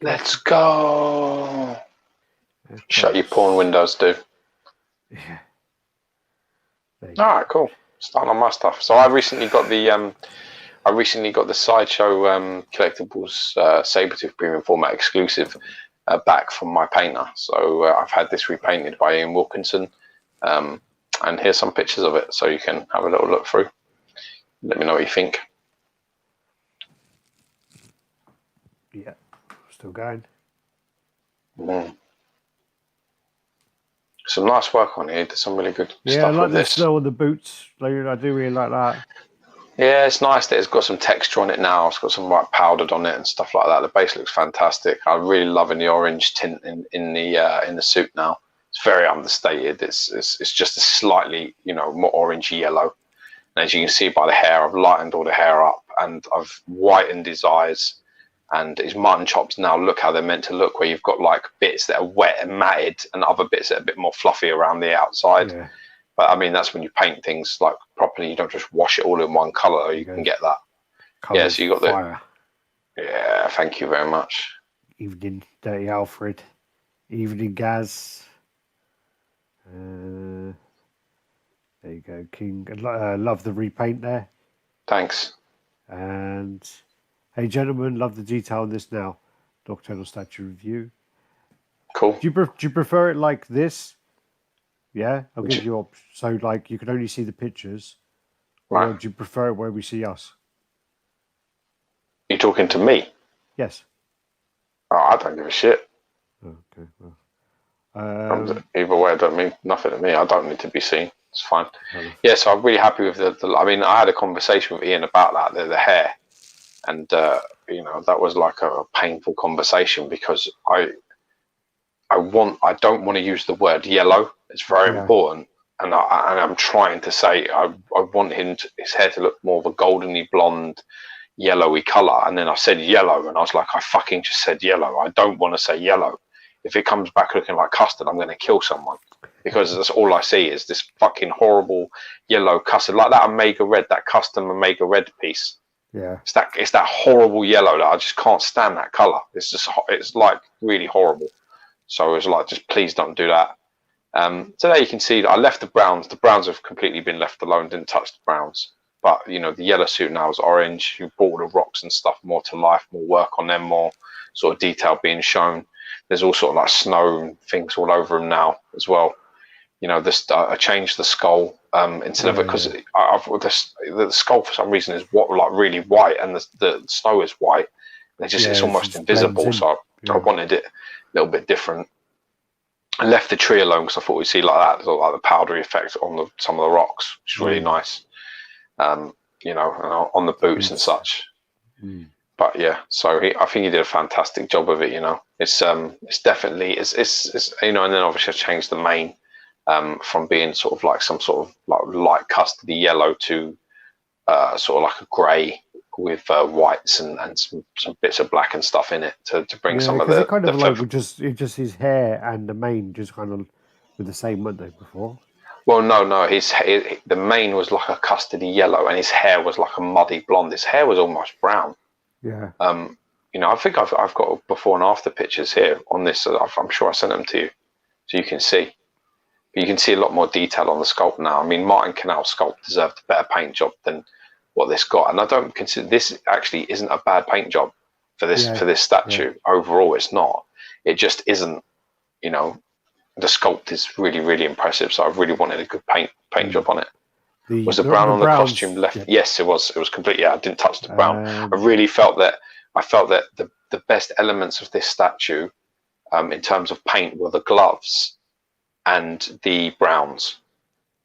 Let's go. Okay. Shut your porn windows, dude. Yeah. All right, cool. Starting on my stuff. So I recently got the Sideshow Collectibles Sabretooth Premium Format exclusive back from my painter. So I've had this repainted by Ian Wilkinson, and here's some pictures of it, so you can have a little look through. Let me know what you think. Yeah, still going. Some nice work on here. Did some really good stuff I like with the this. snow on the boots. Like, I do really like that. Yeah, it's nice that it's got some texture on it now. It's got some like powdered on it and stuff like that. The base looks fantastic. I'm really loving the orange tint in the suit now. It's very understated. It's just a slightly, you know, more orangey yellow. And as you can see by the hair, I've lightened all the hair up and I've whitened his eyes. And his mutton chops now look how they're meant to look, where you've got like bits that are wet and matted and other bits that are a bit more fluffy around the outside. Yeah. But I mean, that's when you paint things like properly. You don't just wash it all in one color. You can get that. Colours, yeah, so you got fire. Yeah, thank you very much. Evening, Dirty Alfred. Evening, Gaz. There you go, King. Love the repaint there. Thanks. And hey, gentlemen, love the detail on this now. Nocturnal statue review. Cool. Do you prefer it like this? Yeah, I'll give you options. So, like, you can only see the pictures. Or Right. do you prefer it where we see us? You talking to me? Yes. Oh, I don't give a shit. Okay. Well, Either way, it don't mean nothing to me. I don't need to be seen. It's fine. Yeah, so I'm really happy with the I mean, I had a conversation with Ian about that, the hair, and you know, that was like a painful conversation because I don't want to use the word yellow. It's very important, and I'm trying to say I want his hair to look more of a goldeny blonde, yellowy color. And then I said yellow, and I was like, I fucking just said yellow. I don't want to say yellow. If it comes back looking like custard, I'm going to kill someone, because that's all I see is this fucking horrible yellow custard, like that Omega Red, that custom Omega Red piece. Yeah, it's that horrible yellow that I just can't stand that color. It's like really horrible. So it's like, just please don't do that. So there you can see that I left the browns. The browns have completely been left alone. Didn't touch the browns. But you know, the yellow suit now is orange. You brought the rocks and stuff more to life, more work on them, more sort of detail being shown. There's all sort of like snow and things all over him now as well. You know, I changed the skull instead of it, because the skull for some reason is like really white, and the snow is white. And it's almost invisible. So I wanted it a little bit different. I left the tree alone because I thought we'd see like that, sort of like the powdery effect on some of the rocks, which is really nice. You know, on the boots and such. But yeah, so I think he did a fantastic job of it. You know, it's definitely it's you know, and then obviously I changed the mane from being sort of like some sort of like light custardy yellow to sort of like a grey with whites and some bits of black and stuff in it to bring some of the kind of like just his hair and the mane just kind of with the same, weren't they, before? Well, no, the mane was like a custardy yellow, and his hair was like a muddy blonde. His hair was almost brown. Yeah. You know, I think I've got before and after pictures here on this. I'm sure I sent them to you, so you can see. But you can see a lot more detail on the sculpt now. I mean, Martin Canal's sculpt deserved a better paint job than what this got, and I don't consider this actually isn't a bad paint job for this statue. Overall, it's not. It just isn't. You know, the sculpt is really, really impressive. So I really wanted a good paint job on it. Was the brown on the costume left? Yeah. Yes, it was. It was complete. Yeah, I didn't touch the brown. I really felt that. I felt that the best elements of this statue, in terms of paint, were the gloves and the browns.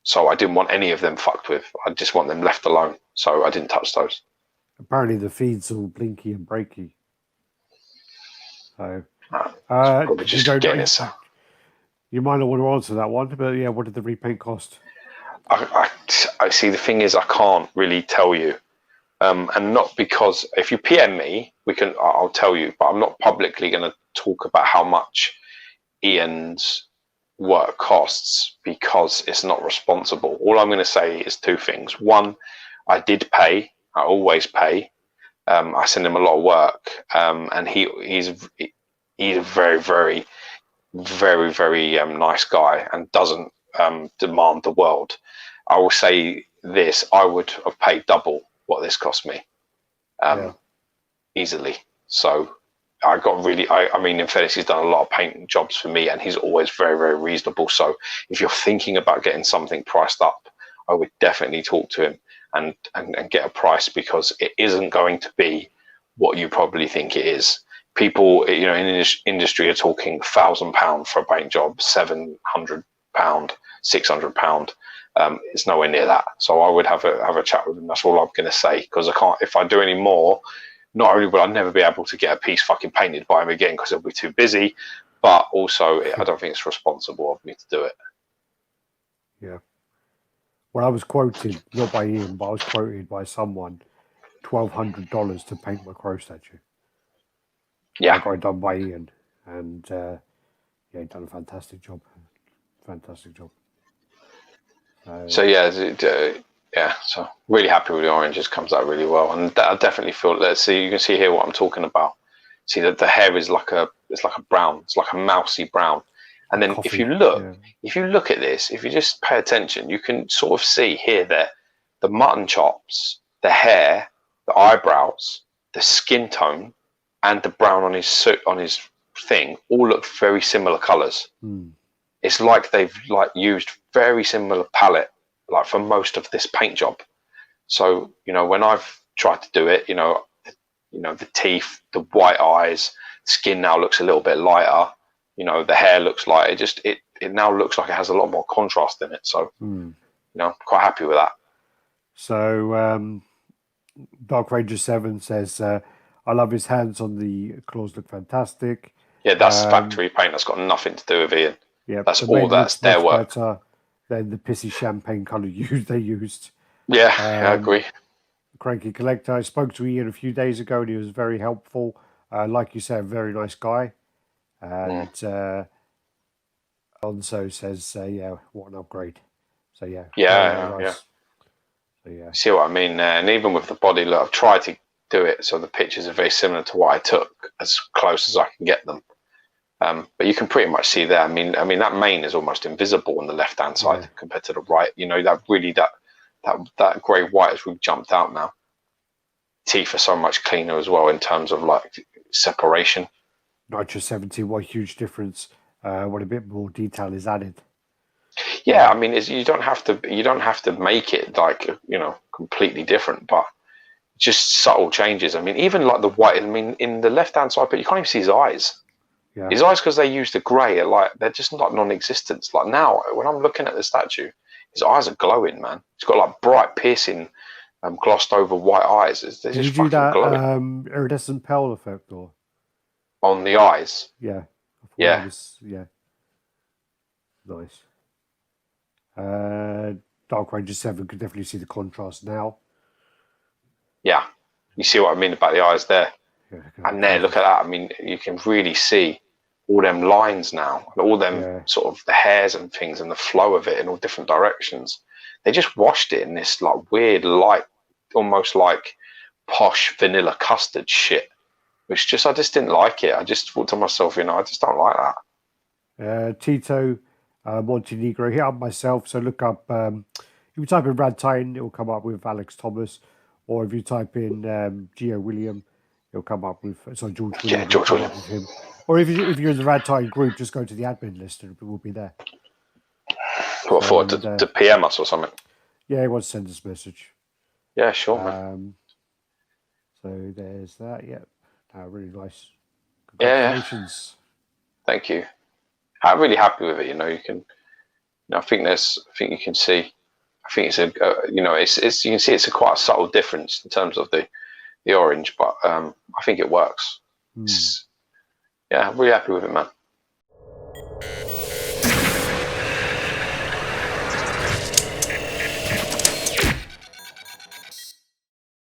So I didn't want any of them fucked with. I just want them left alone. So I didn't touch those. Apparently the feed's all blinky and breaky. So probably just getting it. You might not want to answer that one, but yeah, what did the repaint cost? I see. The thing is, I can't really tell you, and not because if you PM me, I'll tell you, but I'm not publicly going to talk about how much Ian's work costs because it's not responsible. All I'm going to say is two things. One, I did pay. I always pay. I send him a lot of work, and he's a very, very, very, very nice guy and doesn't demand the world. I will say this: I would have paid double what this cost me, easily. So I got really, I mean, in fairness, he's done a lot of painting jobs for me, and he's always very, very reasonable. So if you're thinking about getting something priced up, I would definitely talk to him and get a price, because it isn't going to be what you probably think it is. People, you know, in this industry are talking £1,000 for a paint job, £700, £600. It's nowhere near that. So I would have a chat with him. That's all I'm going to say, because I can't. If I do any more, not only will I never be able to get a piece fucking painted by him again because he'll be too busy, but also I don't think it's responsible of me to do it. Yeah. Well, I was quoted, not by Ian, but I was quoted by someone, $1,200 to paint my crow statue. Yeah. I got it done by Ian, and yeah, he done a fantastic job. Fantastic job. So yeah, yeah. So really happy with the oranges. Comes out really well, and I definitely feel. Let's see. You can see here what I'm talking about. See that the hair is like a brown. It's like a mousy brown. And then Coffee, if you look at this, if you just pay attention, you can sort of see here that the mutton chops, the hair, the eyebrows, the skin tone, and the brown on his suit, on his thing, all look very similar colours. It's like they've used very similar palette like for most of this paint job. So, you know, when I've tried to do it, you know, the teeth, the white eyes, skin now looks a little bit lighter. You know, the hair looks light. It now looks like it has a lot more contrast in it. So, you know, quite happy with that. So, Dark Ranger 7 says, I love his hands on the claws, look fantastic. Yeah, that's factory paint. That's got nothing to do with Ian. Yeah, that's all. That's their work. Better than the pissy champagne colour they used. Yeah, I agree. Cranky Collector. I spoke to Ian a few days ago, and he was very helpful. Like you said, a very nice guy. And Alonso says, yeah, what an upgrade. So yeah, nice. So, yeah. See what I mean there? And even with the body, look, I've tried to do it so the pictures are very similar to what I took, as close as I can get them. But you can pretty much see there. I mean that mane is almost invisible on the left-hand side compared to the right. You know, that grey white has really jumped out now. Teeth are so much cleaner as well in terms of like separation. Nitro 70, what a huge difference! What a bit more detail is added. Yeah, I mean, you don't have to make it like, you know, completely different, but just subtle changes. I mean, even like the white. I mean, in the left-hand side, but you can't even see his eyes. Yeah. His eyes, because they use the grey, are like they're just not non-existent. Like now, when I'm looking at the statue, his eyes are glowing, man. He's got like bright, piercing, glossed over white eyes. They're just Did you do that glowing. iridescent pearl effect or on the eyes? Yeah. Yeah. Yeah. Nice. Dark Ranger 7 could definitely see the contrast now. Yeah. You see what I mean about the eyes there? Yeah, and there, look at that. I mean, you can really see all them lines now, and all them sort of the hairs and things, and the flow of it in all different directions. They just washed it in this like weird, light, almost like posh vanilla custard shit, which just I just didn't like it. I just thought to myself, you know, I just don't like that. Tito Montenegro, hit up myself. So look up, if you type in Radd Titan, it will come up with Alex Thomas, or if you type in Gio William, it'll come up with George William. Yeah, George William. With him. Or if you're in the Radd Titan group, just go to the admin list and it will be there. What for? To PM us or something? Yeah, he wants to send us a message. Yeah, sure, man. So there's that. Yeah, really nice. Congratulations. Yeah. Thank you. I'm really happy with it. You know, you can. You know, I think you can see. I think it's you know, it's you can see it's quite a subtle difference in terms of the orange, but I think it works. Yeah, I'm really happy with it, man.